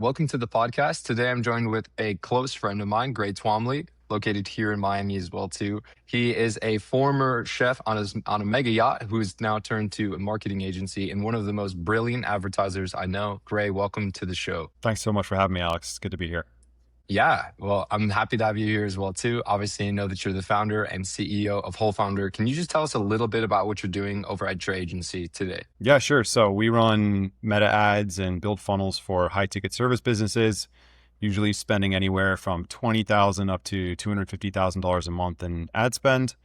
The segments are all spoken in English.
Welcome to the podcast. Today I'm joined with a close friend of mine, Twombly, located here in Miami as well too. He is a former chef on a mega yacht who's now turned to a marketing agency and one of the most brilliant advertisers I know. Gray, welcome to the show. Thanks so much for having me, Alex. It's good to be here. Yeah, well, I'm happy to have you here as well too. Obviously, I know that you're the founder and CEO of Whole Founder. Can you just tell us a little bit about what you're doing over at your agency today? Yeah, sure. So we run meta ads and build funnels for high ticket service businesses, usually spending anywhere from $20,000 up to $250,000 a month in ad spend.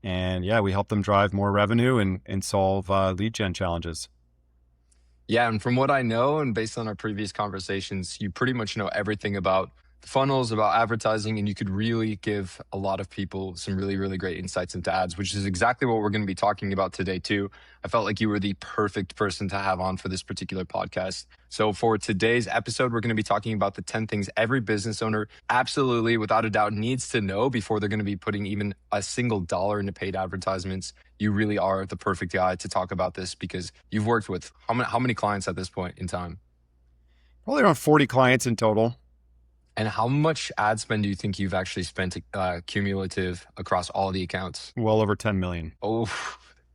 And yeah, we help them drive more revenue and solve lead gen challenges. Yeah, and from what I know, and based on our previous conversations, you pretty much know everything about the funnels, about advertising, and you could really give a lot of people some really, really great insights into ads, which is exactly what we're going to be talking about today, too. I felt like you were the perfect person to have on for this particular podcast. So for today's episode, we're going to be talking about the 10 things every business owner absolutely, without a doubt, needs to know before they're going to be putting even a single dollar into paid advertisements. You really are the perfect guy to talk about this because you've worked with how many clients at this point in time? Probably around 40 clients in total. And how much ad spend do you think you've actually spent cumulative across all the accounts? Well over 10 million. Oh,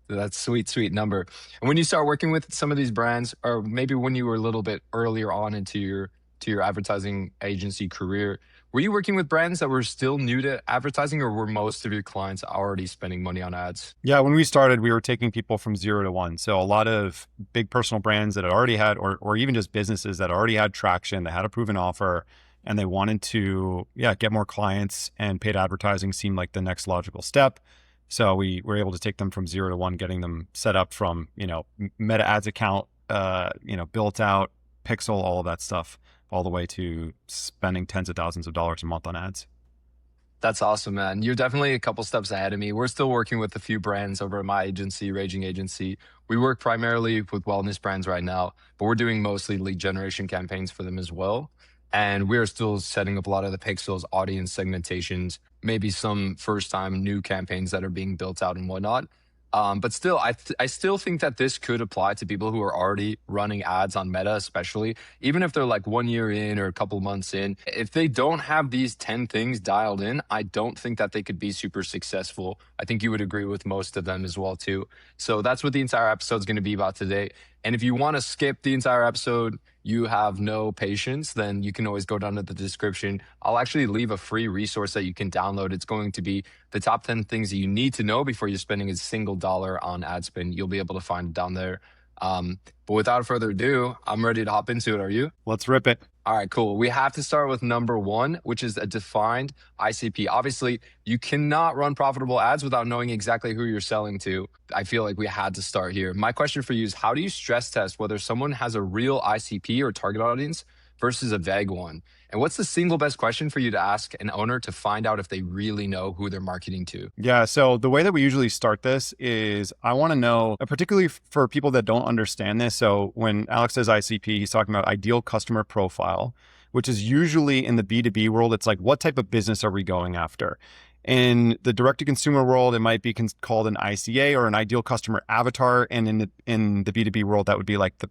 that's sweet, sweet number. And when you start working with some of these brands, or maybe when you were a little bit earlier on into your advertising agency career, were you working with brands that were still new to advertising, or were most of your clients already spending money on ads? Yeah, when we started, we were taking people from 0 to 1. So a lot of big personal brands that had already had, or even just businesses that already had traction, that had a proven offer, and they wanted to, get more clients, and paid advertising seemed like the next logical step. So we were able to take them from 0 to 1, getting them set up from, meta ads account, built out, pixel, all of that stuff, all the way to spending tens of thousands of dollars a month on ads. That's awesome, man. You're definitely a couple steps ahead of me. We're still working with a few brands over at my agency, Raging Agency. We work primarily with wellness brands right now, but we're doing mostly lead generation campaigns for them as well. And we're still setting up a lot of the pixels, audience segmentations, maybe some first time new campaigns that are being built out and whatnot. But still, I still think that this could apply to people who are already running ads on Meta, especially even if they're like 1 year in or a couple months in. If they don't have these 10 things dialed in, I don't think that they could be super successful. I think you would agree with most of them as well, too. So that's what the entire episode is going to be about today. And if you want to skip the entire episode, you have no patience, then you can always go down to the description. I'll actually leave a free resource that you can download. It's going to be the top 10 things that you need to know before you're spending a single dollar on ad spend. You'll be able to find it down there. But without further ado, I'm ready to hop into it. Are you? Let's rip it. All right, cool. We have to start with number one, which is a defined ICP. Obviously, you cannot run profitable ads without knowing exactly who you're selling to. I feel like we had to start here. My question for you is, how do you stress test whether someone has a real ICP or target audience versus a vague one? And what's the single best question for you to ask an owner to find out if they really know who they're marketing to? Yeah. So the way that we usually start this is I want to know, particularly for people that don't understand this. So when Alex says ICP, he's talking about ideal customer profile, which is usually in the B2B world. It's like, what type of business are we going after? In the direct-to-consumer world, it might be called an ICA or an ideal customer avatar. And in the B2B world, that would be like the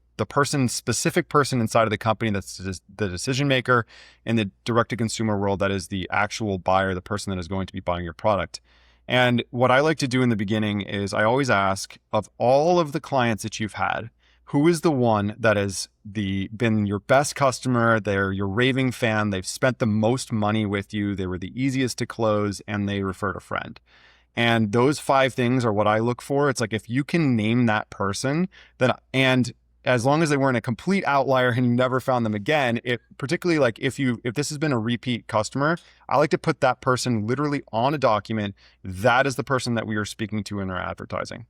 specific person inside of the company that's the decision maker. In the direct-to-consumer world, that is the actual buyer, the person that is going to be buying your product. And what I like to do in the beginning is I always ask, of all of the clients that you've had, who is the one that has been your best customer? They're your raving fan. They've spent the most money with you. They were the easiest to close, and they referred a friend. And those 5 things are what I look for. It's like, if you can name that person, and as long as they weren't a complete outlier and you never found them again, particularly like if this has been a repeat customer, I like to put that person literally on a document. That is the person that we are speaking to in our advertising.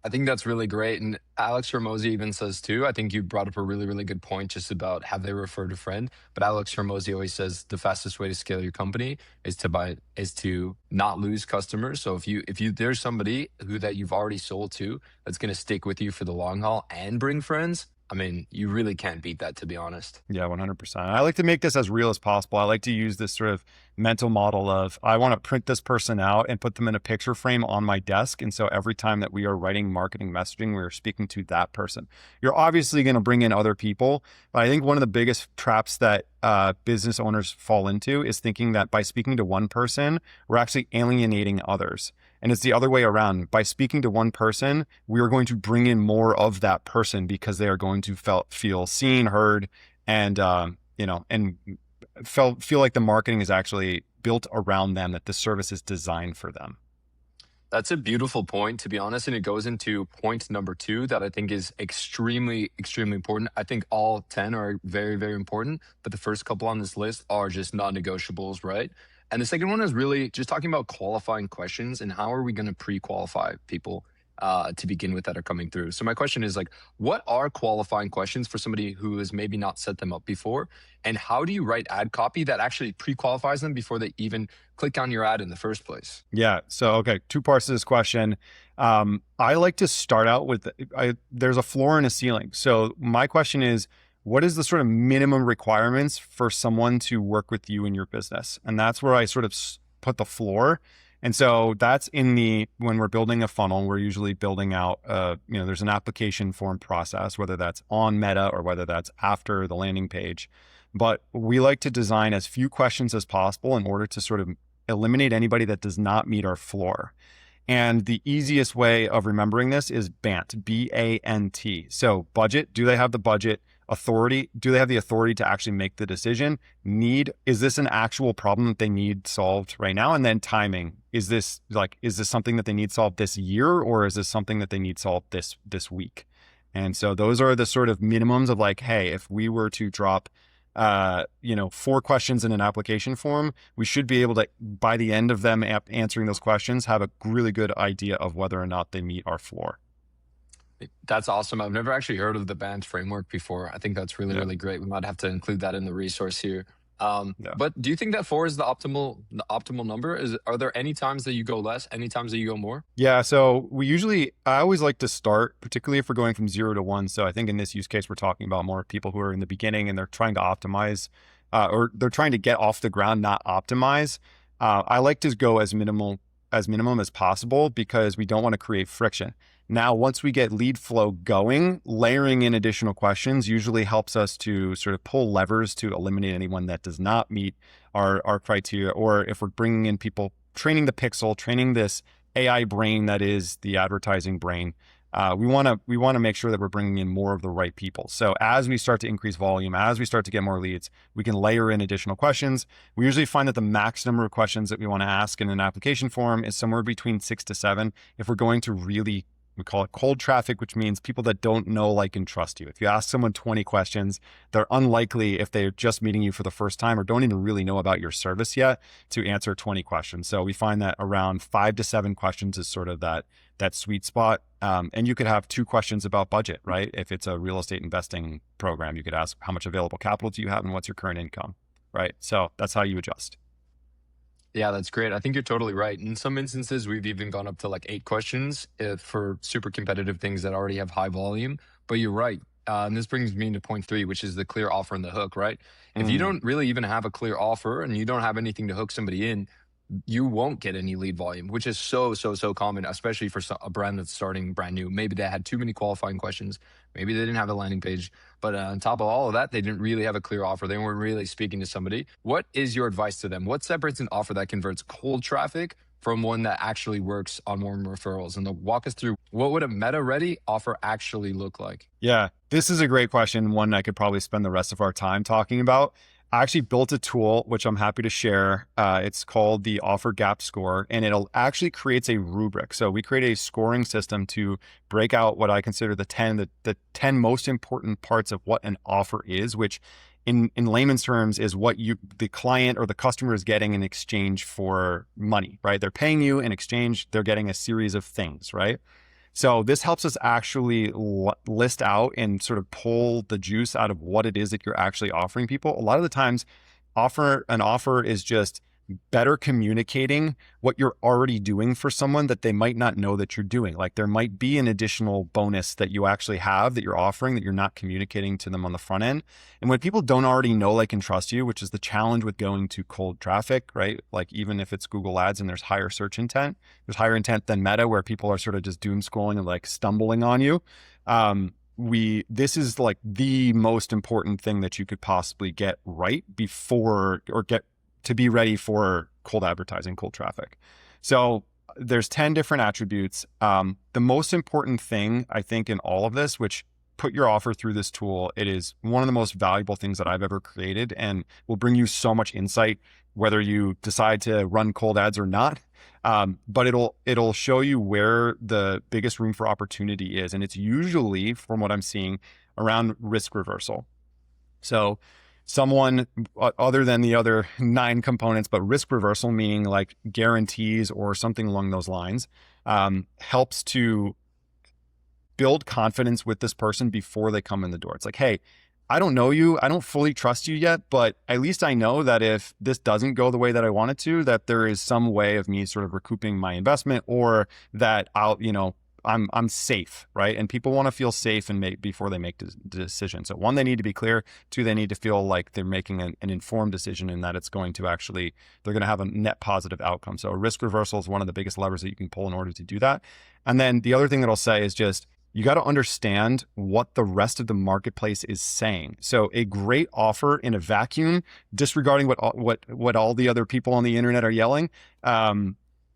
I think that's really great. And Alex Hormozy even says too, I think you brought up a really, really good point just about have they referred a friend. But Alex Hormozy always says the fastest way to scale your company is to not lose customers. So if there's somebody that you've already sold to that's going to stick with you for the long haul and bring friends, I mean, you really can't beat that, to be honest. Yeah, 100%. I like to make this as real as possible. I like to use this sort of mental model of I want to print this person out and put them in a picture frame on my desk. And so every time that we are writing marketing messaging, we are speaking to that person. You're obviously going to bring in other people, but I think one of the biggest traps that business owners fall into is thinking that by speaking to one person, we're actually alienating others. And it's the other way around. By speaking to one person, we are going to bring in more of that person because they are going to feel seen, heard, and and feel like the marketing is actually built around them, that the service is designed for them. That's a beautiful point, to be honest. And it goes into point number two that I think is extremely, extremely important. I think all 10 are very, very important, but the first couple on this list are just non negotiables, right? And the second one is really just talking about qualifying questions and how are we going to pre qualify people to begin with that are coming through. So, my question is like, what are qualifying questions for somebody who has maybe not set them up before? And how do you write ad copy that actually pre qualifies them before they even click on your ad in the first place? Yeah. So, okay, two parts to this question. I like to start out with, there's a floor and a ceiling. So my question is, what is the sort of minimum requirements for someone to work with you in your business? And that's where I sort of put the floor. And so that's when we're building a funnel, we're usually building out, there's an application form process, whether that's on Meta or whether that's after the landing page. But we like to design as few questions as possible in order to sort of eliminate anybody that does not meet our floor. And the easiest way of remembering this is BANT, B-A-N-T. So budget, do they have the budget? Authority, do they have the authority to actually make the decision? Need, is this an actual problem that they need solved right now? And then timing, is this something that they need solved this year, or is this something that they need solved this week? And so those are the sort of minimums of like, hey, if we were to drop 4 questions in an application form, we should be able to, by the end of them answering those questions, have a really good idea of whether or not they meet our floor. That's awesome. I've never actually heard of the BANT framework before. I think that's really, Yeah. really great. We might have to include that in the resource here. Yeah. But do you think that 4 is the optimal number? Are there any times that you go less, any times that you go more? Yeah. So I always like to start, particularly if we're going from 0 to 1. So I think in this use case, we're talking about more people who are in the beginning and they're trying to optimize, or they're trying to get off the ground, not optimize. I like to go as minimum as possible because we don't want to create friction. Now, once we get lead flow going, layering in additional questions usually helps us to sort of pull levers to eliminate anyone that does not meet our criteria. Or if we're bringing in people, training the pixel, training this AI brain that is the advertising brain, we want to make sure that we're bringing in more of the right people. So as we start to increase volume, as we start to get more leads, we can layer in additional questions. We usually find that the max number of questions that we want to ask in an application form is somewhere between 6 to 7. If we're going to really, we call it cold traffic, which means people that don't know, like, and trust you. If you ask someone 20 questions, they're unlikely, if they're just meeting you for the first time or don't even really know about your service yet, to answer 20 questions. So we find that around 5 to 7 questions is sort of that sweet spot. And you could have 2 questions about budget, right? If it's a real estate investing program, you could ask how much available capital do you have and what's your current income, right? So that's how you adjust. Yeah, that's great. I think you're totally right. In some instances, we've even gone up to like 8 questions for super competitive things that already have high volume. But you're right. And this brings me to point 3, which is the clear offer and the hook, right? If you don't really even have a clear offer and you don't have anything to hook somebody in, you won't get any lead volume, which is so common, especially for a brand that's starting brand new. Maybe they had too many qualifying questions. Maybe they didn't have a landing page. But on top of all of that, they didn't really have a clear offer. They weren't really speaking to somebody. What is your advice to them? What separates an offer that converts cold traffic from one that actually works on warm referrals? And walk us through, what would a meta-ready offer actually look like? Yeah, this is a great question. One I could probably spend the rest of our time talking about. I actually built a tool, which I'm happy to share. It's called the Offer Gap Score, and it'll actually creates a rubric. So we create a scoring system to break out what I consider the 10 most important parts of what an offer is, which in layman's terms is what the client or the customer is getting in exchange for money, right? They're paying you in exchange, they're getting a series of things, right? So this helps us actually list out and sort of pull the juice out of what it is that you're actually offering people. A lot of the times, an offer is just better communicating what you're already doing for someone that they might not know that you're doing. Like there might be an additional bonus that you actually have that you're offering that you're not communicating to them on the front end. And when people don't already know, like, and trust you, which is the challenge with going to cold traffic, right? Like even if it's Google Ads and there's higher search intent, there's higher intent than Meta where people are sort of just doom scrolling and like stumbling on you. This is like the most important thing that you could possibly get right before, or get to be ready for cold advertising, cold traffic. So there's 10 different attributes. The most important thing I think in all of this, which put your offer through this tool, it is one of the most valuable things that I've ever created and will bring you so much insight, whether you decide to run cold ads or not. But it'll show you where the biggest room for opportunity is. And it's usually, from what I'm seeing, around risk reversal. So someone other than the other 9 components, but risk reversal, meaning like guarantees or something along those lines, helps to build confidence with this person before they come in the door. It's like, hey, I don't know you. I don't fully trust you yet, but at least I know that if this doesn't go the way that I want it to, that there is some way of me sort of recouping my investment, or that I'm safe, right? And people want to feel safe and before they make the decision. So 1, they need to be clear. 2, they need to feel like they're making an informed decision and that it's going to actually, they're going to have a net positive outcome. So risk reversal is one of the biggest levers that you can pull in order to do that. And then the other thing that I'll say is just, you got to understand what the rest of the marketplace is saying. So a great offer in a vacuum, disregarding what all the other people on the internet are yelling,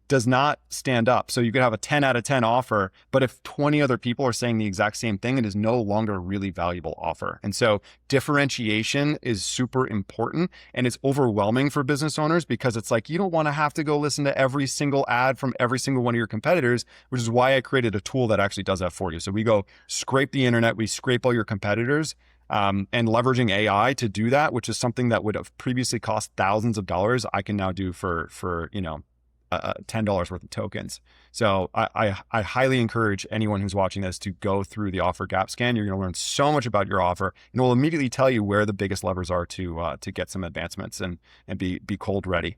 does not stand up. So you could have a 10 out of 10 offer, but if 20 other people are saying the exact same thing, it is no longer a really valuable offer. And so differentiation is super important, and it's overwhelming for business owners because it's like, you don't want to have to go listen to every single ad from every single one of your competitors, which is why I created a tool that actually does that for you. So we go scrape the internet, we scrape all your competitors, and leveraging AI to do that, which is something that would have previously cost thousands of dollars, I can now do for $10 worth of tokens. So I highly encourage anyone who's watching this to go through the offer gap scan. You're going to learn so much about your offer, and it will immediately tell you where the biggest levers are to get some advancements and be cold ready.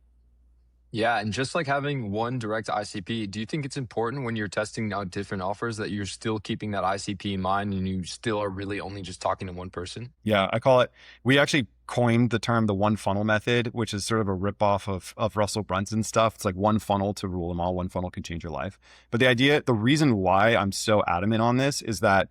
Yeah, and just like having one direct ICP, do you think it's important when you're testing out different offers that you're still keeping that ICP in mind and you still are really only just talking to one person? Yeah, I call it, we actually coined the term the one funnel method, which is sort of a ripoff of Russell Brunson stuff. It's like one funnel to rule them all. One funnel can change your life. But the reason why I'm so adamant on this is that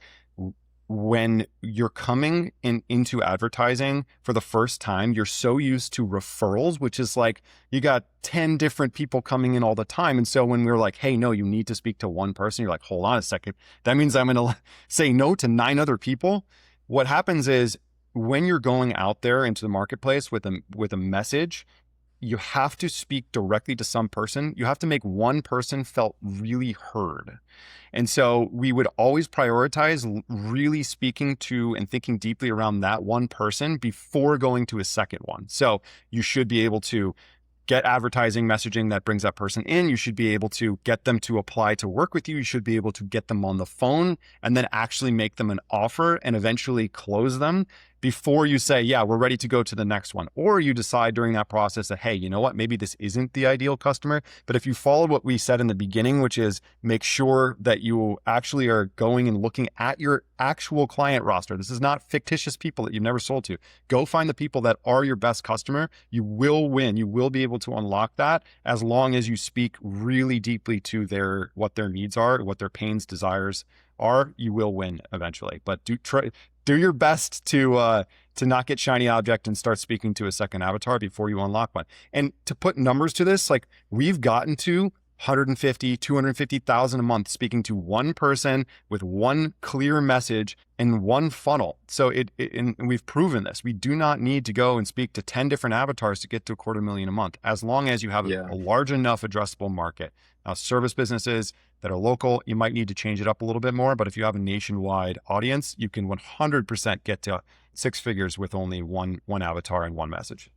when you're coming into advertising for the first time, you're so used to referrals, which is like you got 10 different people coming in all the time. And so when we're like, hey, no, you need to speak to one person, you're like, hold on a second. That means I'm going to say no to 9 other people. What happens is when you're going out there into the marketplace with a message, you have to speak directly to some person. You have to make one person felt really heard. And so we would always prioritize really speaking to and thinking deeply around that one person before going to a second one. So you should be able to get advertising messaging that brings that person in. You should be able to get them to apply to work with you. You should be able to get them on the phone and then actually make them an offer and eventually close them before you say, yeah, we're ready to go to the next one. Or you decide during that process that, hey, you know what, maybe this isn't the ideal customer. But if you follow what we said in the beginning, which is make sure that you actually are going and looking at your actual client roster. This is not fictitious people that you've never sold to. Go find the people that are your best customer. You will win. You will be able to unlock that as long as you speak really deeply to what their needs are, what their pains, desires are. You will win eventually. But do your best to not get shiny object and start speaking to a second avatar before you unlock one. And to put numbers to this, like we've gotten to 150, 250,000 a month speaking to one person with one clear message and one funnel. So and we've proven this. We do not need to go and speak to 10 different avatars to get to $250,000 a month, as long as you have a large enough addressable market. Now, service businesses that are local, you might need to change it up a little bit more, but if you have a nationwide audience, you can 100% get to 6 figures with only one avatar and one message.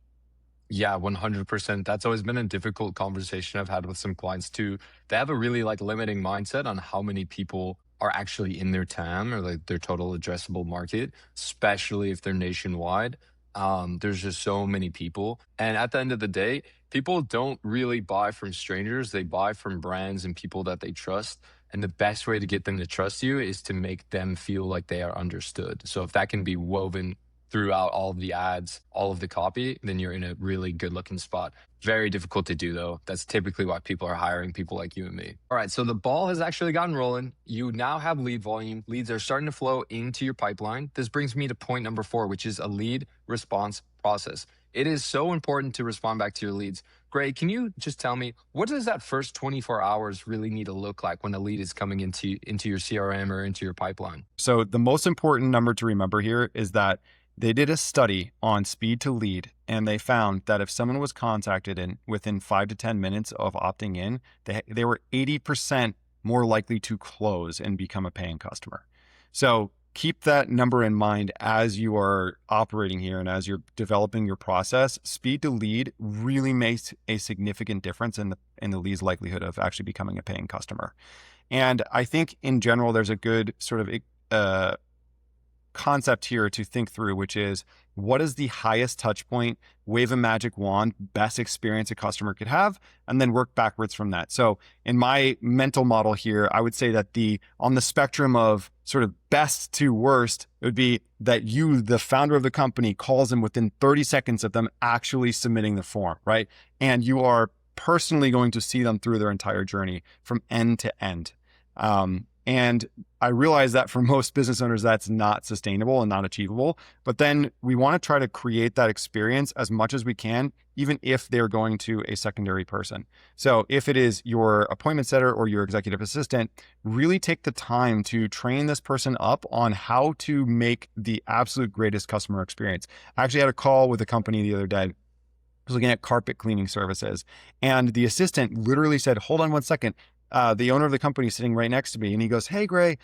Yeah, 100%. That's always been a difficult conversation I've had with some clients too. They have a really limiting mindset on how many people are actually in their TAM or their total addressable market, especially if they're nationwide. There's just so many people. And at the end of the day, people don't really buy from strangers. They buy from brands and people that they trust. And the best way to get them to trust you is to make them feel like they are understood. So if that can be woven throughout all of the ads, all of the copy, then you're in a really good looking spot. Very difficult to do though. That's typically why people are hiring people like you and me. All right. So the ball has actually gotten rolling. You now have lead volume. Leads are starting to flow into your pipeline. This brings me to point number 4, which is a lead response process. It is so important to respond back to your leads. Gray, can you just tell me what does that first 24 hours really need to look like when a lead is coming into your CRM or into your pipeline? So the most important number to remember here is that they did a study on speed to lead, and they found that if someone was contacted in within 5 to 10 minutes of opting in, they were 80% more likely to close and become a paying customer. So keep that number in mind as you are operating here and as you're developing your process. Speed to lead really makes a significant difference in the lead's likelihood of actually becoming a paying customer. And I think in general, there's a good sort of concept here to think through, which is what is the highest touch point, wave a magic wand, best experience a customer could have, and then work backwards from that. So in my mental model here, I would say that on the spectrum of sort of best to worst, it would be that you, the founder of the company, calls them within 30 seconds of them actually submitting the form, right? And you are personally going to see them through their entire journey from end to end. And I realize that for most business owners, that's not sustainable and not achievable. But then we want to try to create that experience as much as we can, even if they're going to a secondary person. So if it is your appointment setter or your executive assistant, really take the time to train this person up on how to make the absolute greatest customer experience. I actually had a call with a company the other day. I was looking at carpet cleaning services, and the assistant literally said, "Hold on one second. The owner of the company is sitting right next to me," and he goes, "Hey, Gray,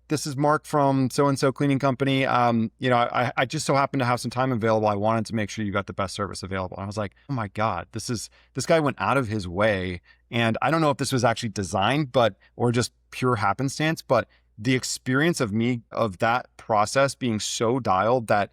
this is Mark from so-and-so cleaning company. I just so happen to have some time available. I wanted to make sure you got the best service available." And I was like, oh my God, this guy went out of his way. And I don't know if this was actually designed, or just pure happenstance, but the experience of that process being so dialed that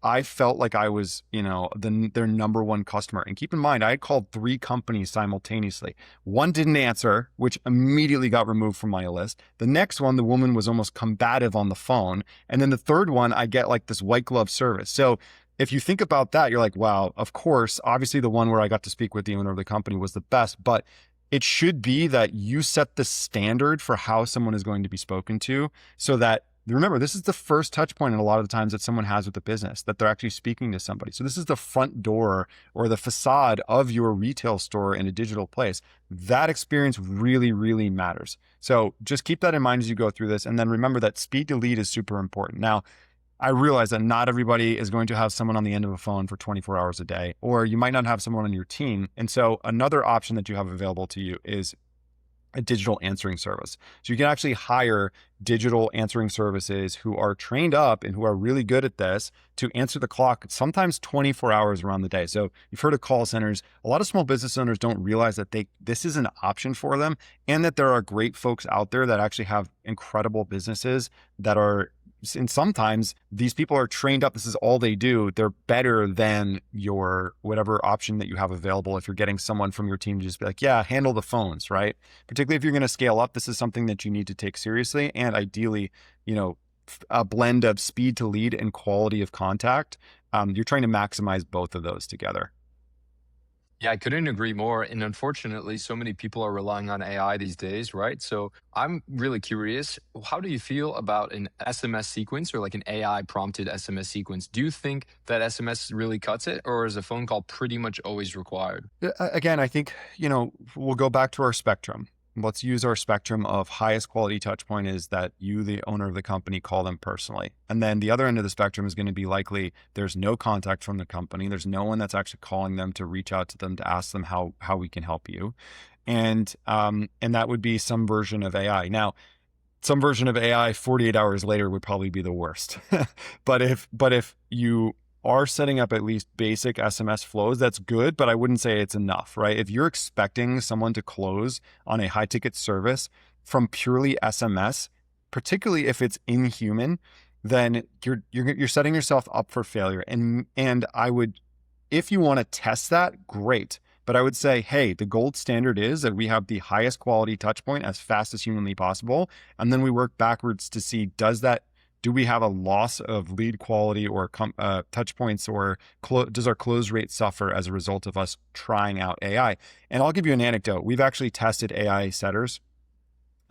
I felt like I was, their number one customer. And keep in mind, I had called 3 companies simultaneously. One didn't answer, which immediately got removed from my list. The next one, the woman was almost combative on the phone. And then the third one, I get like this white glove service. So if you think about that, you're like, wow, of course, obviously the one where I got to speak with the owner of the company was the best, but it should be that you set the standard for how someone is going to be spoken to, so that, remember, this is the first touch point in a lot of the times that someone has with the business, that they're actually speaking to somebody. So this is the front door or the facade of your retail store in a digital place. That experience really, really matters. So just keep that in mind as you go through this. And then remember that speed to lead is super important. Now, I realize that not everybody is going to have someone on the end of a phone for 24 hours a day, or you might not have someone on your team. And so another option that you have available to you is a digital answering service. So you can actually hire digital answering services who are trained up and who are really good at this to answer the clock, sometimes 24 hours around the day. So you've heard of call centers. A lot of small business owners don't realize that this is an option for them, and that there are great folks out there that actually have incredible businesses that are, and sometimes these people are trained up. This is all they do. They're better than your whatever option that you have available. If you're getting someone from your team to just be like, yeah, handle the phones, right? Particularly if you're going to scale up, this is something that you need to take seriously. And ideally, a blend of speed to lead and quality of contact. You're trying to maximize both of those together. Yeah, I couldn't agree more. And unfortunately, so many people are relying on AI these days, right? So I'm really curious, how do you feel about an SMS sequence or like an AI prompted SMS sequence? Do you think that SMS really cuts it, or is a phone call pretty much always required? Again, I think, we'll go back to our spectrum. Let's use our spectrum of highest quality touch point is that you, the owner of the company, call them personally. And then the other end of the spectrum is going to be likely there's no contact from the company. There's no one that's actually calling them to reach out to them to ask them how we can help you. And that would be some version of AI. Now, some version of AI 48 hours later would probably be the worst. But if you are setting up at least basic SMS flows, that's good, but I wouldn't say it's enough, right? If you're expecting someone to close on a high ticket service from purely SMS, particularly if it's inhuman, then you're setting yourself up for failure. And I would, if you want to test that, great. But I would say, hey, the gold standard is that we have the highest quality touch point as fast as humanly possible. And then we work backwards to see, do we have a loss of lead quality or touch points, or does our close rate suffer as a result of us trying out AI? And I'll give you an anecdote. We've actually tested AI setters.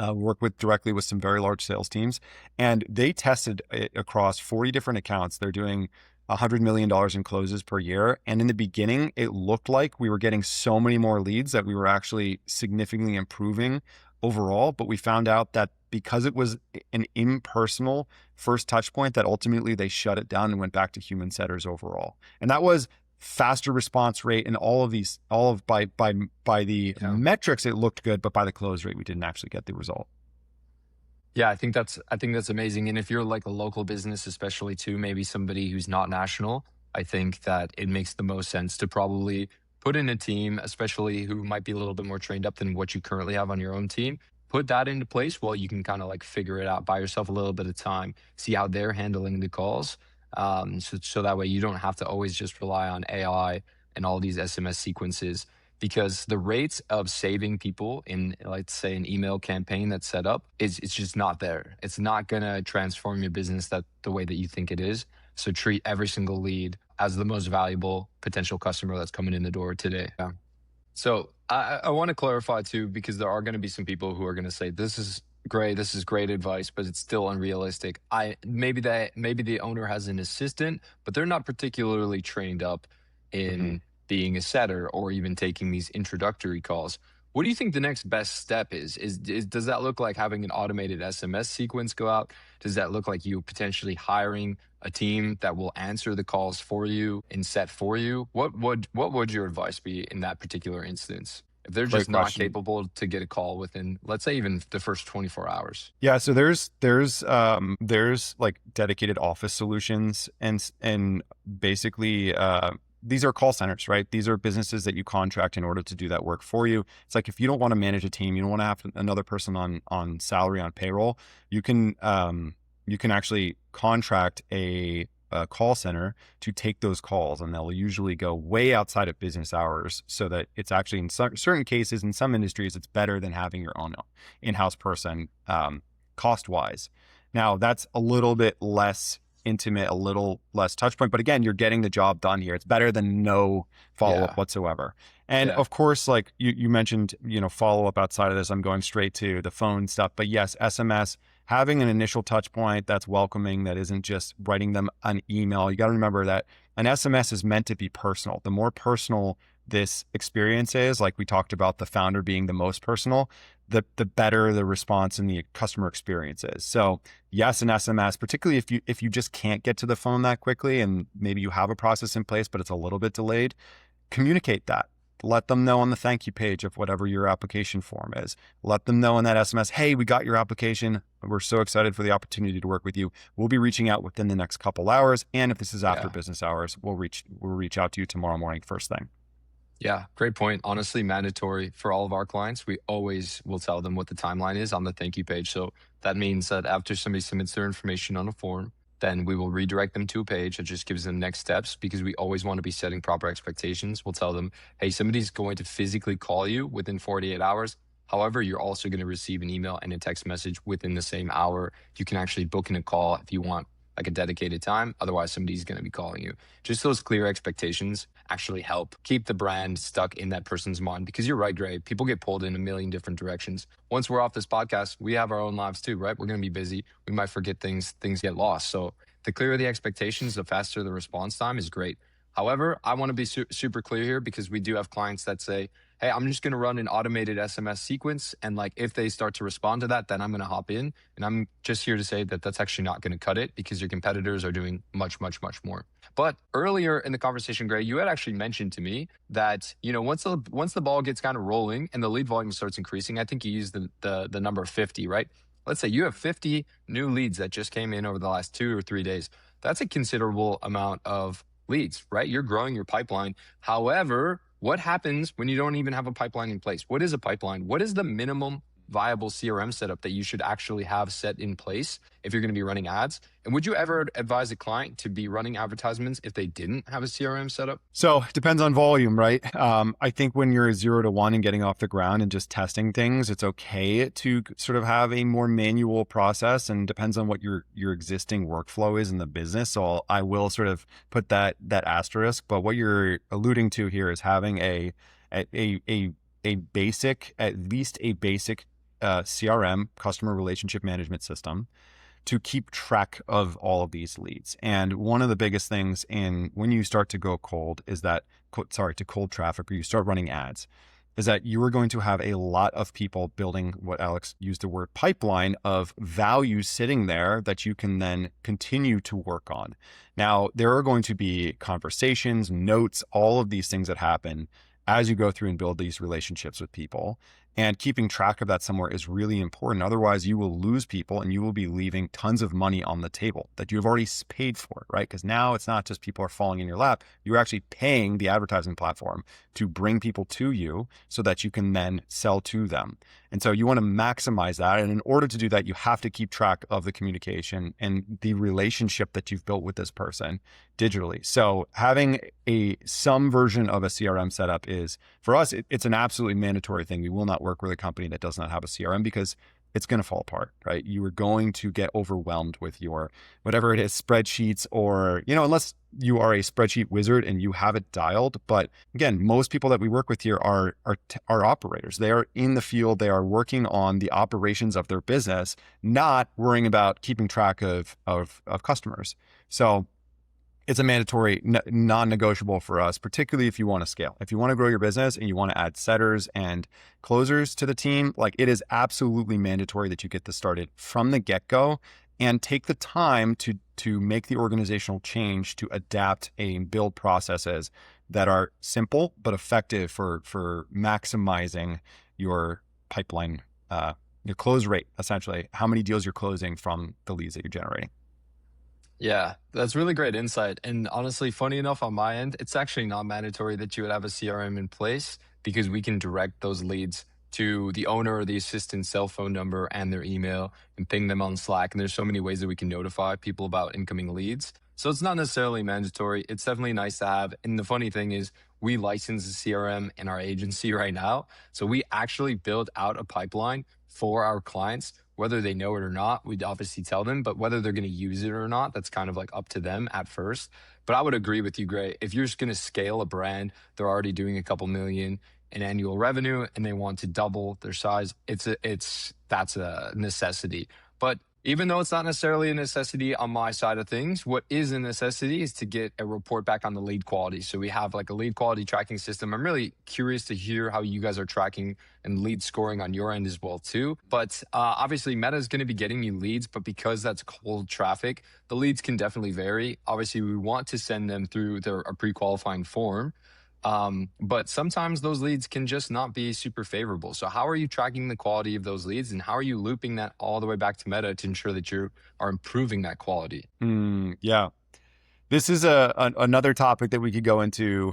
Work directly with some very large sales teams, and they tested it across 40 different accounts. They're doing $100 million in closes per year. And in the beginning, it looked like we were getting so many more leads that we were actually significantly improving overall. But we found out that because it was an impersonal first touch point, that ultimately they shut it down and went back to human setters overall. And that was faster response rate and by the metrics, it looked good, but by the close rate, we didn't actually get the result. Yeah, I think that's amazing. And if you're like a local business, especially too, maybe somebody who's not national, I think that it makes the most sense to probably put in a team, especially who might be a little bit more trained up than what you currently have on your own team. Put that into place while you can kind of like figure it out by yourself a little bit of time, see how they're handling the calls. So that way you don't have to always just rely on AI and all these SMS sequences, because the rates of saving people in, let's say, an email campaign that's set up it's just not there. It's not going to transform your business the way that you think it is. So treat every single lead as the most valuable potential customer that's coming in the door today. Yeah. So I want to clarify too, because there are going to be some people who are going to say, this is great advice, but it's still unrealistic. Maybe the owner has an assistant, but they're not particularly trained up in being a setter or even taking these introductory calls. What do you think the next best step is? Does that look like having an automated SMS sequence go out? Does that look like you potentially hiring a team that will answer the calls for you and set for you? What would your advice be in that particular instance, if they're just not capable to get a call within, let's say, even the first 24 hours? Yeah, so there's like dedicated office solutions, and basically these are call centers, right? These are businesses that you contract in order to do that work for you. It's like, if you don't want to manage a team, you don't want to have another person on salary, on payroll, you can actually contract a call center to take those calls, and they'll usually go way outside of business hours, so that it's actually, in certain cases, in some industries, it's better than having your own in-house person cost wise. Now, that's a little bit less intimate, a little less touch point, but again, you're getting the job done here. It's better than no follow-up whatsoever. And of course, like you mentioned, follow-up outside of this, I'm going straight to the phone stuff, but yes, SMS, having an initial touch point that's welcoming, that isn't just writing them an email. You got to remember that an SMS is meant to be personal. The more personal this experience is, like we talked about the founder being the most personal, the better the response and the customer experience is. So yes, an SMS, particularly if you just can't get to the phone that quickly, and maybe you have a process in place, but it's a little bit delayed, communicate that. Let them know on the thank you page of whatever your application form is. Let them know in that SMS, hey, we got your application. We're so excited for the opportunity to work with you. We'll be reaching out within the next couple hours. And if this is after business hours, we'll reach out to you tomorrow morning, first thing. Yeah, great point. Honestly, mandatory for all of our clients. We always will tell them what the timeline is on the thank you page. So that means that after somebody submits their information on a form, then we will redirect them to a page that just gives them next steps, because we always want to be setting proper expectations. We'll tell them, hey, somebody's going to physically call you within 48 hours. However, you're also going to receive an email and a text message within the same hour. You can actually book in a call if you want, like a dedicated time. Otherwise, somebody's going to be calling you. Just those clear expectations actually help keep the brand stuck in that person's mind, because you're right, Gray. People get pulled in a million different directions. Once we're off this podcast, we have our own lives too, right? We're going to be busy. We might forget things get lost. So the clearer the expectations, the faster the response time is great. However, I want to be super clear here, because we do have clients that say, hey, I'm just going to run an automated SMS sequence, and like if they start to respond to that, then I'm going to hop in. And I'm just here to say that that's actually not going to cut it, because your competitors are doing much, much, much more. But earlier in the conversation, Gray, you had actually mentioned to me that, once the ball gets kind of rolling and the lead volume starts increasing, I think you used the number 50, right? Let's say you have 50 new leads that just came in over the last 2 or 3 days. That's a considerable amount of leads, right? You're growing your pipeline. However, what happens when you don't even have a pipeline in place? What is a pipeline? What is the minimum viable CRM setup that you should actually have set in place if you're going to be running ads? And would you ever advise a client to be running advertisements if they didn't have a CRM setup? So it depends on volume, right? I think when you're 0 to 1 and getting off the ground and just testing things, it's okay to sort of have a more manual process, and depends on what your existing workflow is in the business. So I will sort of put that asterisk. But what you're alluding to here is having a basic, at least a basic CRM, customer relationship management system, to keep track of all of these leads. And one of the biggest things when you start to go cold is that, to cold traffic, or you start running ads, is that you are going to have a lot of people building what Alex used the word pipeline of value sitting there that you can then continue to work on. Now, there are going to be conversations, notes, all of these things that happen as you go through and build these relationships with people. And keeping track of that somewhere is really important. Otherwise, you will lose people and you will be leaving tons of money on the table that you've already paid for, right? Because now it's not just people are falling in your lap. You're actually paying the advertising platform to bring people to you so that you can then sell to them. And so you want to maximize that. And in order to do that, you have to keep track of the communication and the relationship that you've built with this person digitally. So having some version of a CRM setup is, for us, it's an absolutely mandatory thing. We will not work with a company that does not have a CRM, because it's going to fall apart, right? You are going to get overwhelmed with your, whatever it is, spreadsheets, or, unless you are a spreadsheet wizard and you have it dialed. But again, most people that we work with here are operators. They are in the field. They are working on the operations of their business, not worrying about keeping track of customers. So it's a mandatory, non-negotiable for us, particularly if you want to scale. If you want to grow your business and you want to add setters and closers to the team, like, it is absolutely mandatory that you get this started from the get-go and take the time to make the organizational change to adapt and build processes that are simple but effective for maximizing your pipeline, your close rate, essentially, how many deals you're closing from the leads that you're generating. Yeah, that's really great insight. And honestly, funny enough, on my end, it's actually not mandatory that you would have a CRM in place, because we can direct those leads to the owner or the assistant's cell phone number and their email and ping them on Slack. And there's so many ways that we can notify people about incoming leads. So it's not necessarily mandatory. It's definitely nice to have. And the funny thing is, we license a CRM in our agency right now. So we actually build out a pipeline for our clients. Whether they know it or not, we'd obviously tell them, but whether they're going to use it or not, that's kind of like up to them at first. But I would agree with you, Gray. If you're just going to scale a brand, they're already doing a couple million in annual revenue and they want to double their size, that's a necessity. But even though it's not necessarily a necessity on my side of things, what is a necessity is to get a report back on the lead quality. So we have like a lead quality tracking system. I'm really curious to hear how you guys are tracking and lead scoring on your end as well too. But obviously Meta is going to be getting you leads, but because that's cold traffic, the leads can definitely vary. Obviously we want to send them through a pre-qualifying form. But sometimes those leads can just not be super favorable. So how are you tracking the quality of those leads, and how are you looping that all the way back to Meta to ensure that you are improving that quality? Yeah. This is another topic that we could go into,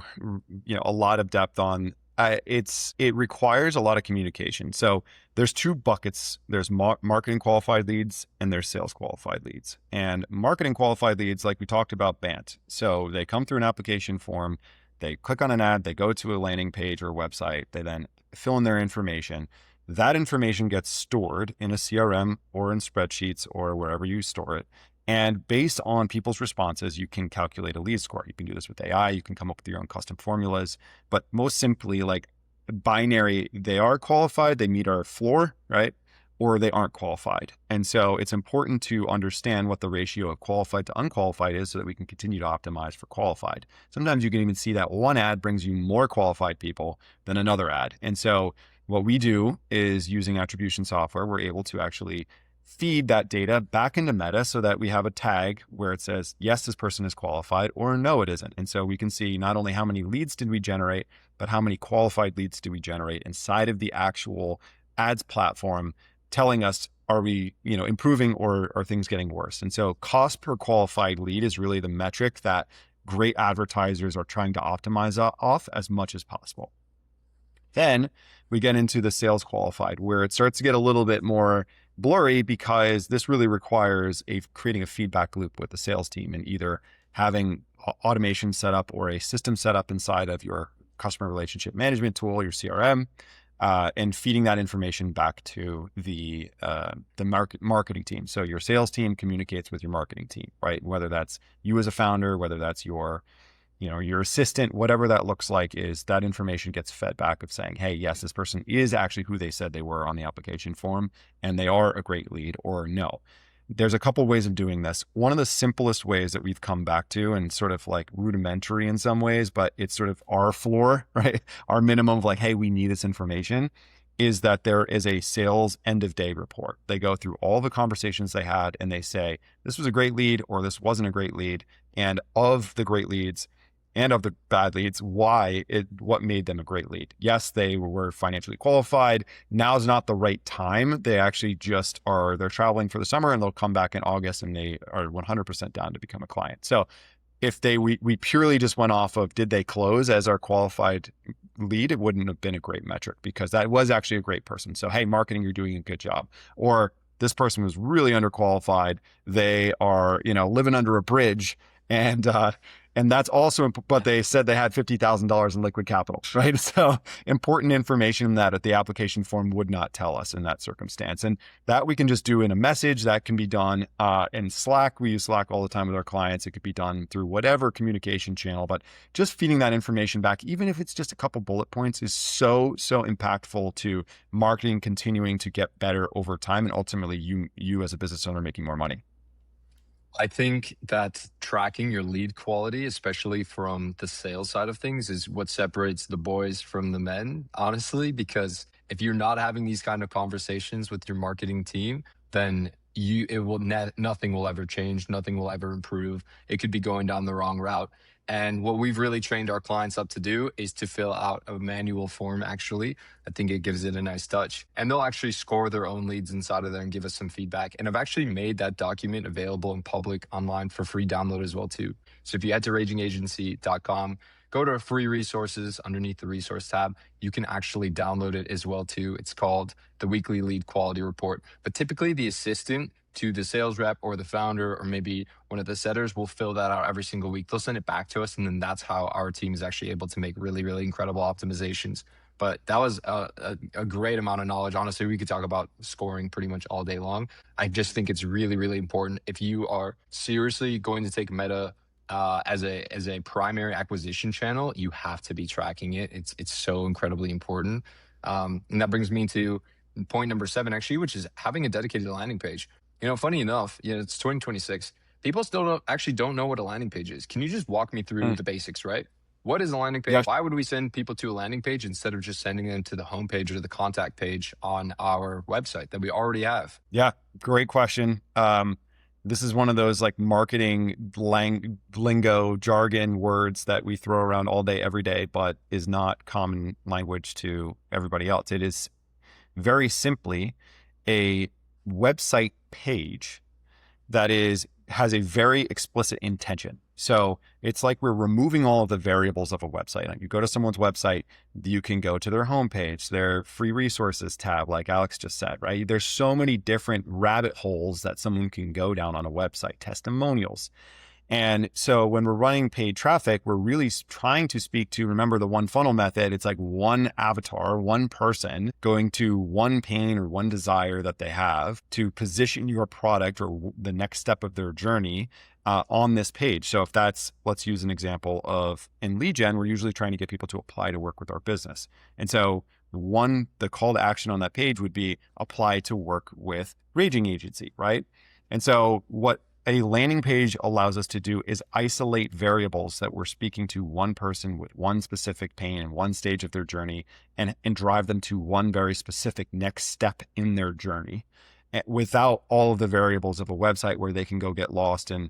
a lot of depth on. It requires a lot of communication. So there's two buckets. There's marketing qualified leads and there's sales qualified leads. And marketing qualified leads, like we talked about, BANT. So they come through an application form. They click on an ad, they go to a landing page or a website, they then fill in their information. That information gets stored in a CRM or in spreadsheets or wherever you store it. And based on people's responses, you can calculate a lead score. You can do this with AI, you can come up with your own custom formulas. But most simply, like binary, they are qualified, they meet our floor, right? Or they aren't qualified. And so it's important to understand what the ratio of qualified to unqualified is so that we can continue to optimize for qualified. Sometimes you can even see that one ad brings you more qualified people than another ad. And so what we do is, using attribution software, we're able to actually feed that data back into Meta so that we have a tag where it says, yes, this person is qualified, or no, it isn't. And so we can see not only how many leads did we generate, but how many qualified leads do we generate inside of the actual ads platform, telling us, are we, improving, or are things getting worse? And so cost per qualified lead is really the metric that great advertisers are trying to optimize off as much as possible. Then we get into the sales qualified, where it starts to get a little bit more blurry, because this really requires creating a feedback loop with the sales team, and either having automation set up or a system set up inside of your customer relationship management tool, your CRM, and feeding that information back to the marketing team. So your sales team communicates with your marketing team, right? Whether that's you as a founder, whether that's your assistant, whatever that looks like, is that information gets fed back of saying, hey, yes, this person is actually who they said they were on the application form, and they are a great lead, or no. There's a couple ways of doing this. One of the simplest ways that we've come back to, and sort of like rudimentary in some ways, but it's sort of our floor, right? Our minimum of like, hey, we need this information, is that there is a sales end of day report. They go through all the conversations they had and they say, this was a great lead or this wasn't a great lead. And of the great leads, and of the bad leads, what made them a great lead. Yes, they were financially qualified. Now's not the right time. They actually they're traveling for the summer, and they'll come back in August and they are 100% down to become a client. So if we purely just went off of, did they close as our qualified lead, it wouldn't have been a great metric, because that was actually a great person. So, hey, marketing, you're doing a good job. Or this person was really underqualified. They are, living under a bridge, and that's also, but they said they had $50,000 in liquid capital, right? So important information that the application form would not tell us in that circumstance. And that we can just do in a message. That can be done in Slack. We use Slack all the time with our clients. It could be done through whatever communication channel, but just feeding that information back, even if it's just a couple bullet points, is so impactful to marketing continuing to get better over time, and ultimately you as a business owner making more money. I think that tracking your lead quality, especially from the sales side of things, is what separates the boys from the men, honestly, because if you're not having these kind of conversations with your marketing team, then nothing will ever change. Nothing will ever improve. It could be going down the wrong route. And what we've really trained our clients up to do is to fill out a manual form, actually. I think it gives it a nice touch. And they'll actually score their own leads inside of there and give us some feedback. And I've actually made that document available in public online for free download as well, too. So if you head to ragingagency.com, go to free resources underneath the resource tab, you can actually download it as well, too. It's called the Weekly Lead Quality Report. But typically the assistant to the sales rep or the founder or maybe one of the setters will fill that out every single week. They'll send it back to us, and then that's how our team is actually able to make really, really incredible optimizations. But that was a great amount of knowledge. Honestly, we could talk about scoring pretty much all day long. I just think it's really, really important. If you are seriously going to take Meta as a primary acquisition channel, you have to be tracking it. It's so incredibly important. And that brings me to point number 7, actually, which is having a dedicated landing page. Funny enough, it's 2026. People still don't know what a landing page is. Can you just walk me through the basics, right? What is a landing page? Yeah. Why would we send people to a landing page instead of just sending them to the homepage or the contact page on our website that we already have? Yeah, great question. This is one of those like marketing lingo jargon words that we throw around all day, every day, but is not common language to everybody else. It is very simply a website page that has a very explicit intention. So it's like we're removing all of the variables of a website. Like you go to someone's website, you can go to their homepage, their free resources tab, like Alex just said, right? There's so many different rabbit holes that someone can go down on a website, testimonials. And so when we're running paid traffic, we're really trying to speak to, remember the one funnel method, it's like one avatar, one person going to one pain or one desire that they have to position your product or the next step of their journey on this page. So if let's use an example of in lead gen, we're usually trying to get people to apply to work with our business. And so the call to action on that page would be apply to work with Raging Agency, right? And so what a landing page allows us to do is isolate variables that we're speaking to one person with one specific pain and one stage of their journey and drive them to one very specific next step in their journey without all of the variables of a website where they can go get lost and,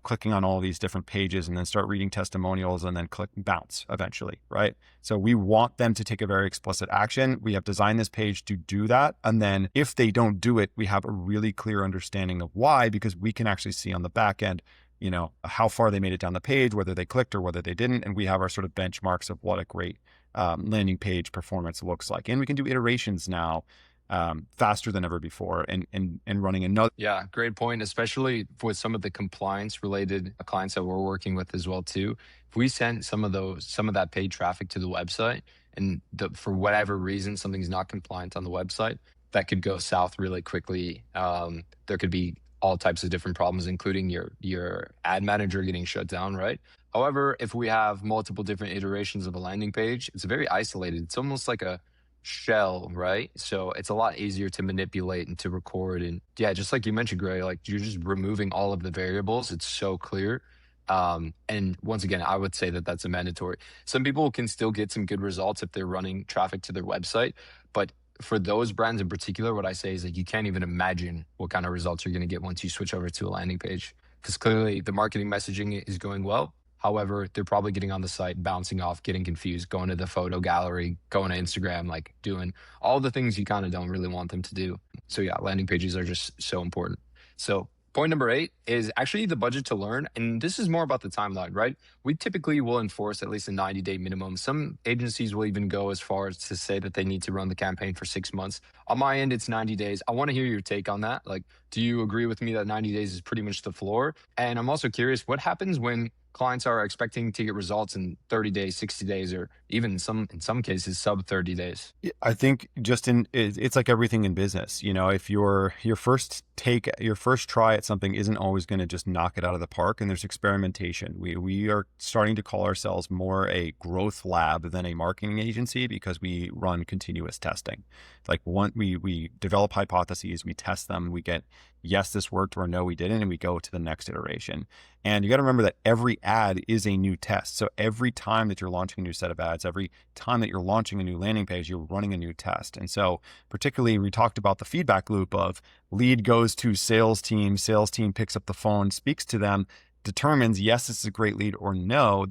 clicking on all these different pages and then start reading testimonials and then click bounce eventually, right? So we want them to take a very explicit action. We have designed this page to do that. And then if they don't do it, we have a really clear understanding of why, because we can actually see on the back end how far they made it down the page, whether they clicked or whether they didn't. And we have our sort of benchmarks of what a great landing page performance looks like. And we can do iterations now faster than ever before and running another. Yeah, great point, especially with some of the compliance related clients that we're working with as well too. If we send some of that paid traffic to the website and for whatever reason something's not compliant on the website, that could go south really quickly. There could be all types of different problems, including your ad manager getting shut down, right? However, if we have multiple different iterations of a landing page, it's very isolated. It's almost like a shell, right? So it's a lot easier to manipulate and to record. And yeah, just like you mentioned, Gray, like you're just removing all of the variables. It's so clear. And once again, I would say that that's a mandatory. Some people can still get some good results if they're running traffic to their website, but for those brands in particular, what I say is that you can't even imagine what kind of results you're going to get once you switch over to a landing page. Because clearly the marketing messaging is going well. However, they're probably getting on the site, bouncing off, getting confused, going to the photo gallery, going to Instagram, like doing all the things you kind of don't really want them to do. So yeah, landing pages are just so important. So point number 8 is actually the budget to learn. And this is more about the timeline, right? We typically will enforce at least a 90-day minimum. Some agencies will even go as far as to say that they need to run the campaign for 6 months. On my end, it's 90 days. I want to hear your take on that. Like, do you agree with me that 90 days is pretty much the floor? And I'm also curious, what happens when clients are expecting to get results in 30 days, 60 days, or even in some cases sub 30 days? I think it's like everything in business. If your first try at something isn't always going to just knock it out of the park, and there's experimentation. We are starting to call ourselves more a growth lab than a marketing agency because we run continuous testing. Like we develop hypotheses, we test them, we get yes, this worked, or no, we didn't, and we go to the next iteration. And you got to remember that every ad is a new test. So every time that you're launching a new set of ads, every time that you're launching a new landing page, you're running a new test. And so particularly we talked about the feedback loop of lead goes to sales team picks up the phone, speaks to them, determines, yes, this is a great lead, or no,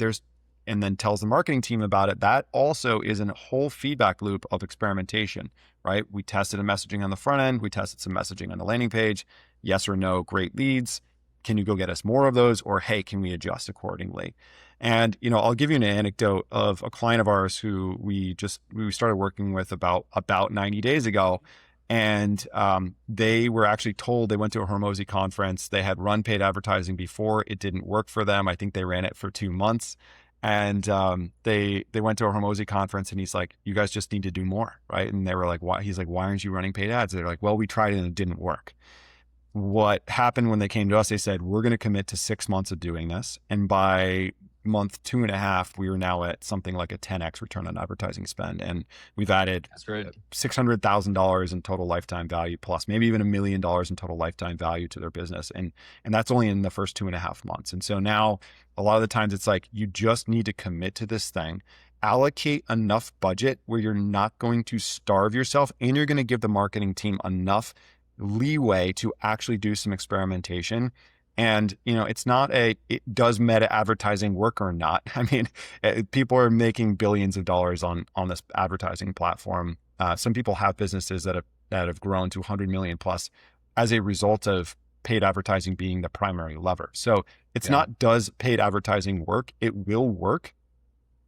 and then tells the marketing team about it. That also is a whole feedback loop of experimentation, right? We tested a messaging on the front end. We tested some messaging on the landing page. Yes or no, great leads. Can you go get us more of those? Or, hey, can we adjust accordingly? And, I'll give you an anecdote of a client of ours who we started working with about 90 days ago. And they were actually told, they went to a Hormozy conference. They had run paid advertising before. It didn't work for them. I think they ran it for 2 months. And they went to a Hormozy conference, and he's like, you guys just need to do more, right? And they were like, why? He's like, why aren't you running paid ads? They're like, well, we tried it and it didn't work. What happened when they came to us, they said, we're going to commit to 6 months of doing this. And by month 2.5, we were now at something like a 10x return on advertising spend. And we've added $600,000 in total lifetime value, plus maybe even $1 million in total lifetime value to their business. And that's only in the first 2.5 months. And so now a lot of the times it's like, you just need to commit to this thing, allocate enough budget where you're not going to starve yourself, and you're going to give the marketing team enough leeway to actually do some experimentation. And, it's not does meta advertising work or not? I mean, people are making billions of dollars on this advertising platform. Some people have businesses that have grown to 100 million plus as a result of paid advertising being the primary lever. So it's not, does paid advertising work? It will work.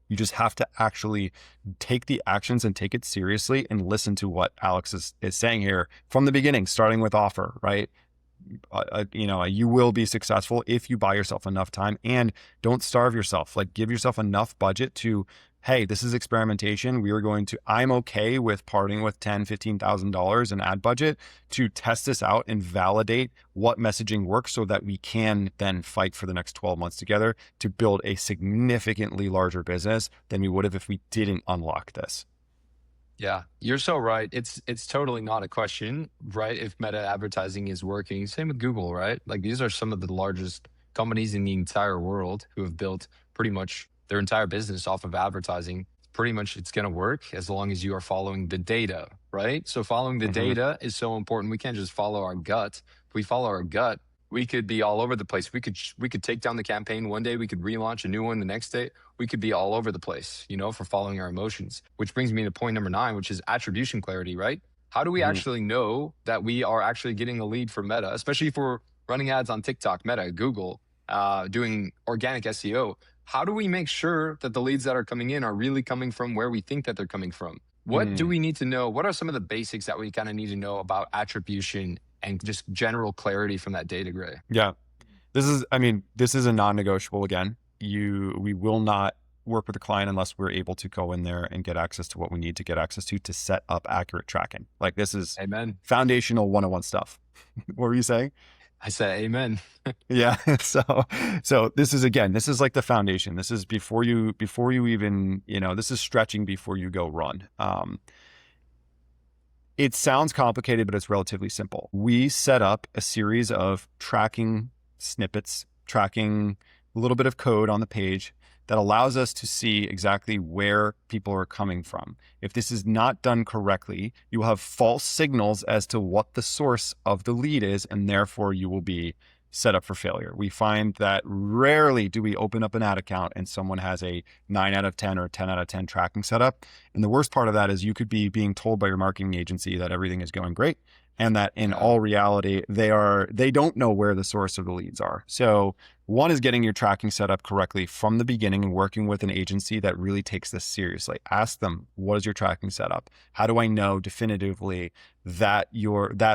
You just have to actually take the actions and take it seriously and listen to what Alex is saying here from the beginning, starting with offer, right? You will be successful if you buy yourself enough time, and don't starve yourself. Like, give yourself enough budget to, hey, this is experimentation. I'm okay with parting with $10,000, $15,000 in ad budget to test this out and validate what messaging works so that we can then fight for the next 12 months together to build a significantly larger business than we would have if we didn't unlock this. Yeah, you're so right. It's totally not a question, right? If meta advertising is working, same with Google, right? Like, these are some of the largest companies in the entire world who have built pretty much their entire business off of advertising. Pretty much it's going to work as long as you are following the data, right? So following the data is so important. We can't just follow our gut. If we follow our gut, we could be all over the place. We could take down the campaign one day. We could relaunch a new one the next day. We could be all over the place, for following our emotions. Which brings me to point number 9, which is attribution clarity, right? How do we actually know that we are actually getting a lead for Meta, especially if we're running ads on TikTok, Meta, Google, doing organic SEO, how do we make sure that the leads that are coming in are really coming from where we think that they're coming from? What do Mm, we need to know? What are some of the basics that we kind of need to know about attribution and just general clarity from that data, Gray? yeah. This is a non-negotiable again. We will not work with the client unless we're able to go in there and get access to what we need to get access to set up accurate tracking. Like this is Amen. foundational 101 stuff. What were you saying? I said amen. Yeah. So this is like the foundation. This is before you even, this is stretching before you go run. It sounds complicated, but it's relatively simple. We set up a series of tracking snippets, tracking a little bit of code on the page that allows us to see exactly where people are coming from. If this is not done correctly, you will have false signals as to what the source of the lead is, and therefore you will be set up for failure. We find that rarely do we open up an ad account and someone has a 9 out of 10 or 10 out of 10 tracking setup. And the worst part of that is you could be being told by your marketing agency that everything is going great, and that in all reality, they don't know where the source of the leads are. So one is getting your tracking set up correctly from the beginning and working with an agency that really takes this seriously. Ask them, what is your tracking setup? How do I know definitively that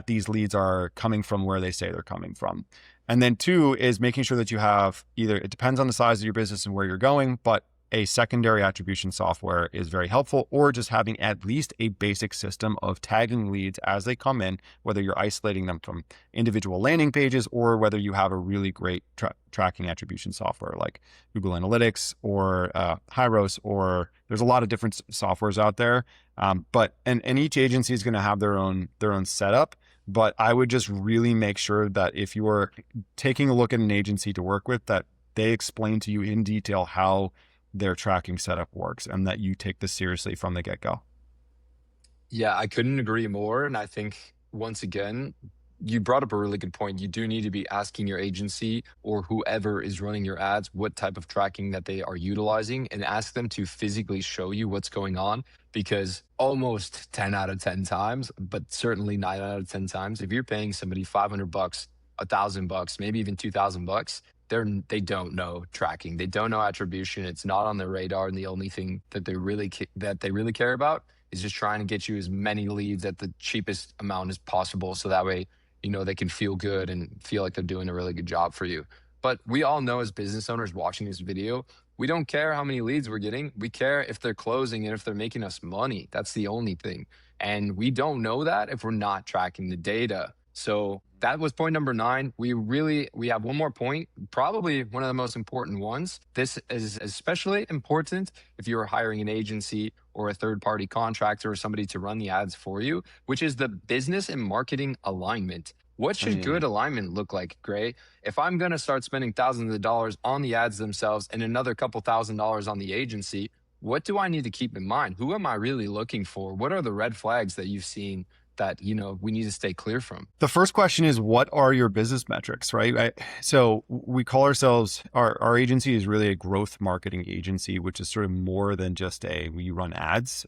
these leads are coming from where they say they're coming from? And then two is making sure that you have it depends on the size of your business and where you're going, but a secondary attribution software is very helpful, or just having at least a basic system of tagging leads as they come in, whether you're isolating them from individual landing pages or whether you have a really great tracking attribution software like Google Analytics or Hyros, or there's a lot of different softwares out there. But each agency is going to have their own setup. But I would just really make sure that if you are taking a look at an agency to work with, that they explain to you in detail how their tracking setup works and that you take this seriously from the get-go. Yeah, I couldn't agree more. And I think, once again, you brought up a really good point. You do need to be asking your agency or whoever is running your ads what type of tracking that they are utilizing, and ask them to physically show you what's going on. Because almost 10 out of 10 times, but certainly 9 out of 10 times, if you're paying somebody $500, $1,000, maybe even $2,000, they don't know tracking. They don't know attribution. It's not on their radar. And the only thing that they really care about is just trying to get you as many leads at the cheapest amount as possible. So that way, they can feel good and feel like they're doing a really good job for you. But we all know, as business owners watching this video, we don't care how many leads we're getting. We care if they're closing and if they're making us money. That's the only thing. And we don't know that if we're not tracking the data. So that was point number 9. We have one more point, probably one of the most important ones. This is especially important if you're hiring an agency or a third-party contractor or somebody to run the ads for you, which is the business and marketing alignment. What should good alignment look like, Gray? If I'm going to start spending thousands of dollars on the ads themselves and another couple $1,000s on the agency, what do I need to keep in mind? Who am I really looking for? What are the red flags that you've seen that, we need to stay clear from? The first question is, what are your business metrics, right? So we call ourselves, our agency is really a growth marketing agency, which is sort of more than just we run ads.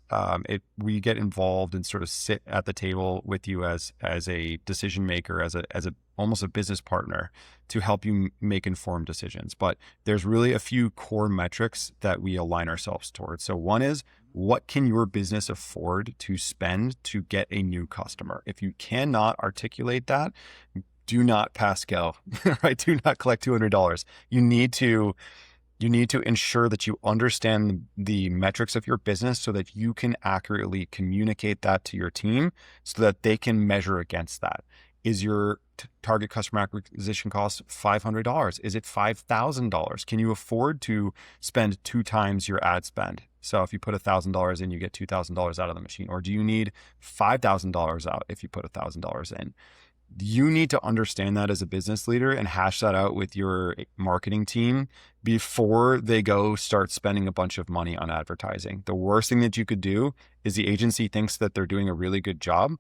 We get involved and sort of sit at the table with you as a decision maker, as a almost a business partner to help you make informed decisions. But there's really a few core metrics that we align ourselves towards. So one is, what can your business afford to spend to get a new customer? If you cannot articulate that, do not pass go, right? Do not collect $200. You need to ensure that you understand the metrics of your business so that you can accurately communicate that to your team so that they can measure against that. Is your target customer acquisition cost $500? Is it $5,000? Can you afford to spend 2 times your ad spend? So if you put $1,000 in, you get $2,000 out of the machine. Or do you need $5,000 out if you put $1,000 in? You need to understand that as a business leader and hash that out with your marketing team before they go start spending a bunch of money on advertising. The worst thing that you could do is the agency thinks that they're doing a really good job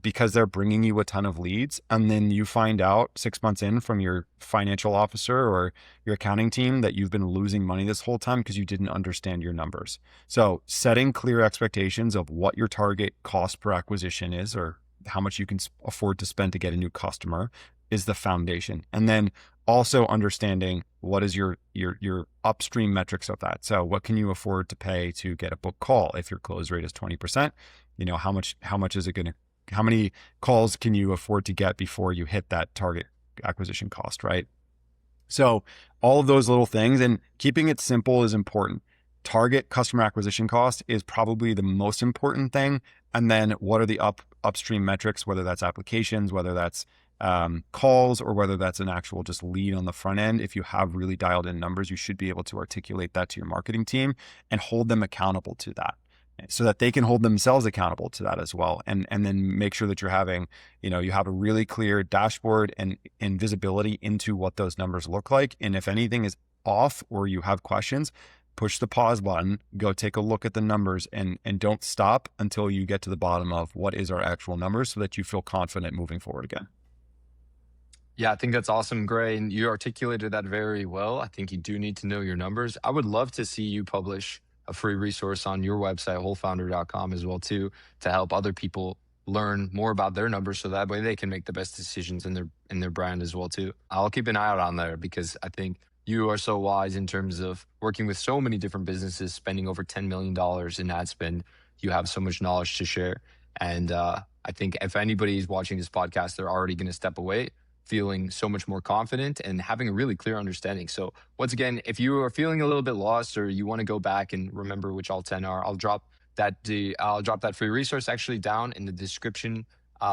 because they're bringing you a ton of leads. And then you find out 6 months in from your financial officer or your accounting team that you've been losing money this whole time because you didn't understand your numbers. So setting clear expectations of what your target cost per acquisition is, or how much you can afford to spend to get a new customer, is the foundation. And then also understanding what is your upstream metrics of that. So what can you afford to pay to get a book call if your close rate is 20%? How much is it going to, how many calls can you afford to get before you hit that target acquisition cost, right? So all of those little things, and keeping it simple is important. Target customer acquisition cost is probably the most important thing. And then what are the upstream metrics, whether that's applications, whether that's calls, or whether that's an actual just lead on the front end. If you have really dialed in numbers, you should be able to articulate that to your marketing team and hold them accountable to that, so that they can hold themselves accountable to that as well. And then make sure that you're having, you have a really clear dashboard and visibility into what those numbers look like. And if anything is off or you have questions, push the pause button, go take a look at the numbers, and don't stop until you get to the bottom of what is our actual numbers, so that you feel confident moving forward again. Yeah, I think that's awesome, Gray. And you articulated that very well. I think you do need to know your numbers. I would love to see you publish a free resource on your website, wholefounder.com, as well, too, to help other people learn more about their numbers, so that way they can make the best decisions in their brand as well, too. I'll keep an eye out on there, because I think you are so wise in terms of working with so many different businesses, spending over $10 million in ad spend. You have so much knowledge to share. And I think if anybody is watching this podcast, they're already going to step away feeling so much more confident and having a really clear understanding. So once again, if you are feeling a little bit lost, or you want to go back and remember which all 10 are, I'll drop that free resource actually down in the description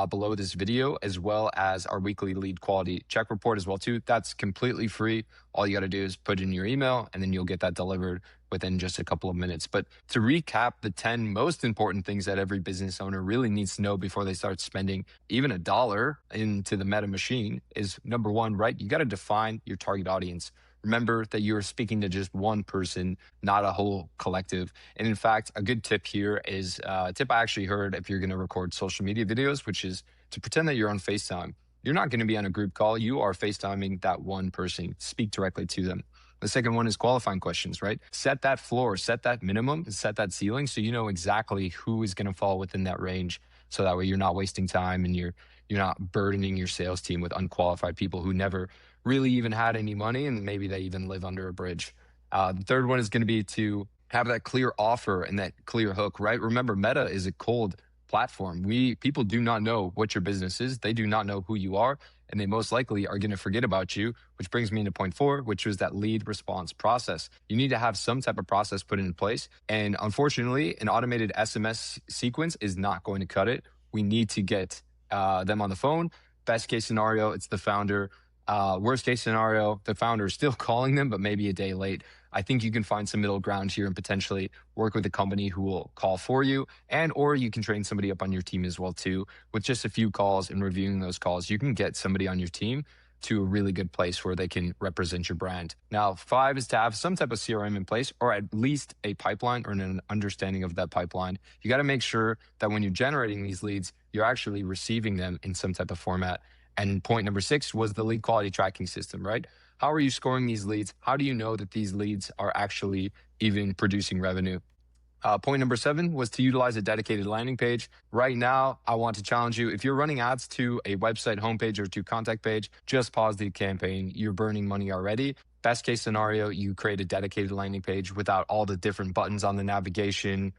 below this video, as well as our weekly lead quality check report as well, too. That's completely free. All you got to do is put in your email, and then you'll get that delivered within just a couple of minutes. But to recap, the 10 most important things that every business owner really needs to know before they start spending even a dollar into the meta machine is: number one, right? You got to define your target audience. Remember that you're speaking to just one person, not a whole collective. And in fact, a good tip here is a tip I actually heard: if you're going to record social media videos, which is to pretend that you're on FaceTime. You're not going to be on a group call. You are FaceTiming that one person. Speak directly to them. The second one is qualifying questions, right? Set that floor, set that minimum, and set that ceiling, so you know exactly who is going to fall within that range. So that way you're not wasting time, and you're not burdening your sales team with unqualified people who never really even had any money, and maybe they even live under a bridge. The third one is going to be to have that clear offer and that clear hook, right? Remember, Meta is a cold platform. People do not know what your business is. They do not know who you are, and they most likely are going to forget about you, which brings me into point 4, which was that lead response process. You need to have some type of process put in place. And unfortunately, an automated SMS sequence is not going to cut it. We need to get them on the phone. Best case scenario, it's the founder. Worst case scenario, the founder is still calling them, but maybe a day late. I think you can find some middle ground here and potentially work with a company who will call for you, or you can train somebody up on your team as well, too. With just a few calls and reviewing those calls, you can get somebody on your team to a really good place where they can represent your brand. Now, 5 is to have some type of CRM in place, or at least a pipeline or an understanding of that pipeline. You got to make sure that when you're generating these leads, you're actually receiving them in some type of format. And point number 6 was the lead quality tracking system, right? How are you scoring these leads? How do you know that these leads are actually even producing revenue? Point number 7 was to utilize a dedicated landing page. Right now, I want to challenge you. If you're running ads to a website homepage or to contact page, just pause the campaign. You're burning money already. Best case scenario, you create a dedicated landing page without all the different buttons on the navigation.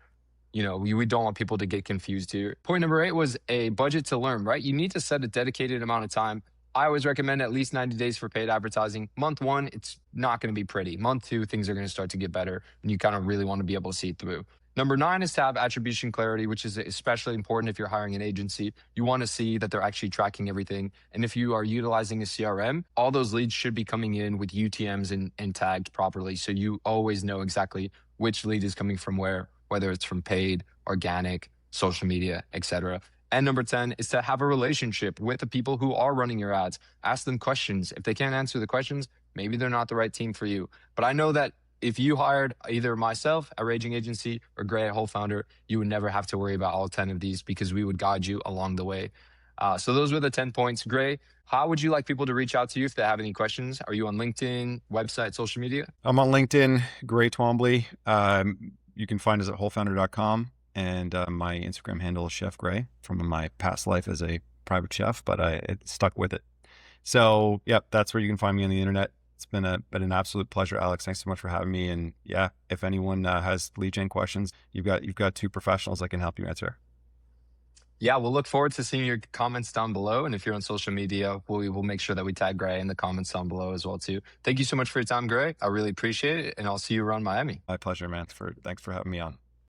We don't want people to get confused here. Point number 8 was a budget to learn, right? You need to set a dedicated amount of time. I always recommend at least 90 days for paid advertising. Month 1, it's not going to be pretty. Month 2, things are going to start to get better, and you kind of really want to be able to see it through. Number 9 is to have attribution clarity, which is especially important if you're hiring an agency. You want to see that they're actually tracking everything. And if you are utilizing a CRM, all those leads should be coming in with UTMs and tagged properly. So you always know exactly which lead is coming from where, whether it's from paid, organic, social media, etc. And number 10 is to have a relationship with the people who are running your ads. Ask them questions. If they can't answer the questions, maybe they're not the right team for you. But I know that if you hired either myself at Raging Agency or Gray at Whole Founder, you would never have to worry about all 10 of these, because we would guide you along the way. So those were the 10 points. Gray, how would you like people to reach out to you if they have any questions? Are you on LinkedIn, website, social media? I'm on LinkedIn, Gray Twombly. You can find us at wholefounder.com. And my Instagram handle is Chef Gray, from my past life as a private chef, but I stuck with it. So, yep, that's where you can find me on the internet. It's been an absolute pleasure, Alex. Thanks so much for having me. And yeah, if anyone has lead gen questions, you've got two professionals that can help you answer. Yeah, we'll look forward to seeing your comments down below. And if you're on social media, we will make sure that we tag Gray in the comments down below as well too. Thank you so much for your time, Gray. I really appreciate it. And I'll see you around Miami. My pleasure, man. Thanks for having me on.